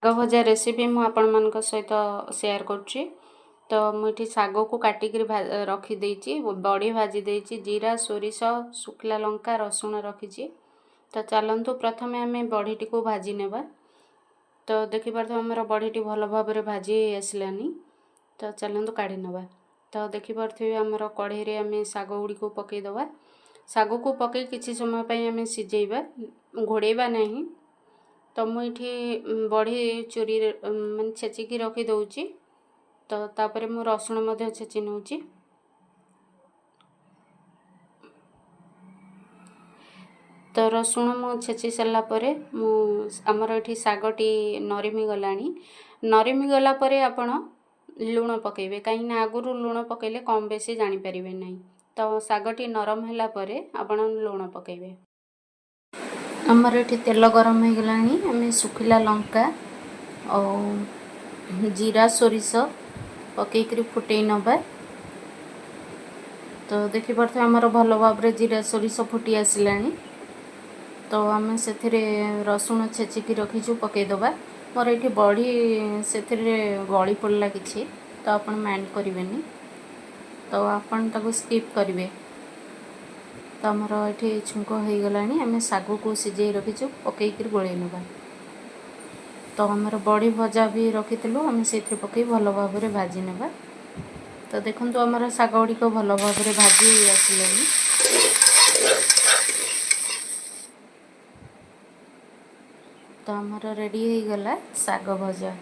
ଶାଗ ଭଜା ରେସିପି ମୁଁ ଆପଣମାନଙ୍କ ସହିତ ସେୟାର କରୁଛି। ତ ମୁଁ ଏଠି ଶାଗକୁ କାଟିକିରି ରଖିଦେଇଛି, ବଡ଼ି ଭାଜି ଦେଇଛି, ଜିରା ସୋରିଷ ଶୁଖିଲା ଲଙ୍କା ରସୁଣ ରଖିଛି। ତ ଚାଲନ୍ତୁ ପ୍ରଥମେ ଆମେ ବଡ଼ିଟିକୁ ଭାଜି ନେବା। ତ ଦେଖିପାରୁଥିବେ ଆମର ବଡ଼ିଟି ଭଲ ଭାବରେ ଭାଜି ଆସିଲାନି। ତ ଚାଲନ୍ତୁ କାଢ଼ି ନେବା। ତ ଦେଖିପାରୁଥିବେ ଆମର କଢ଼େଇରେ ଆମେ ଶାଗ ଗୁଡ଼ିକୁ ପକାଇଦେବା। ଶାଗକୁ ପକାଇ କିଛି ସମୟ ପାଇଁ ଆମେ ସିଝେଇବା, ଘୋଡ଼େଇବା ନାହିଁ। ତ ମୁଁ ଏଠି ବଢ଼ି ଚୁରି ମାନେ ଛେଚିକି ରଖି ଦେଉଛି। ତ ତାପରେ ମୁଁ ରସୁଣ ମଧ୍ୟ ଛେଚି ନେଉଛି। ତ ରସୁଣ ମୁଁ ଛେଚି ସାରିଲା ପରେ ଆମର ଏଠି ଶାଗଟି ନରିମି ଗଲାଣି। ନରିମି ଗଲା ପରେ ଆପଣ ଲୁଣ ପକାଇବେ, କାହିଁକିନା ଆଗରୁ ଲୁଣ ପକାଇଲେ କମ୍ ବେଶୀ ଜାଣିପାରିବେ ନାହିଁ। ତ ଶାଗଟି ନରମ ହେଲା ପରେ ଆପଣ ଲୁଣ ପକାଇବେ। ଆମର ଏଠି ତେଲ ଗରମ ହେଇଗଲାଣି। ଆମେ ଶୁଖିଲା ଲଙ୍କା ଆଉ ଜିରା ସୋରିଷ ପକାଇକରି ଫୁଟେଇ ନେବା। ତ ଦେଖିପାରୁଥିବେ ଆମର ଭଲ ଭାବରେ ଜିରା ସୋରିଷ ଫୁଟି ଆସିଲାଣି। ତ ଆମେ ସେଥିରେ ରସୁଣ ଛେଚିକି ରଖିଛୁ ପକାଇଦେବା। ମୋର ଏଠି ବଢ଼ି ସେଥିରେ ଗଳି ପଡ଼ିଲା କିଛି, ତ ଆପଣ ମାଇଣ୍ଡ କରିବେନି, ତ ଆପଣ ତାକୁ ସ୍କିପ୍ କରିବେ। ତ ଆମର ଏଠି ଛୁଙ୍କ ହେଇଗଲାଣି। ଆମେ ଶାଗକୁ ସିଝେଇ ରଖିଛୁ, ପକାଇକରି ଗୋଳେଇ ନେବା। ତ ଆମର ବଢ଼ି ଭଜା ବି ରଖିଥିଲୁ, ଆମେ ସେଥିରେ ପକାଇ ଭଲ ଭାବରେ ଭାଜି ନେବା। ତ ଦେଖନ୍ତୁ ଆମର ଶାଗ ଗୁଡ଼ିକ ଭଲ ଭାବରେ ଭାଜି ଆସିଲାଣି। ତ ଆମର ରେଡ଼ି ହେଇଗଲା ଶାଗ ଭଜା।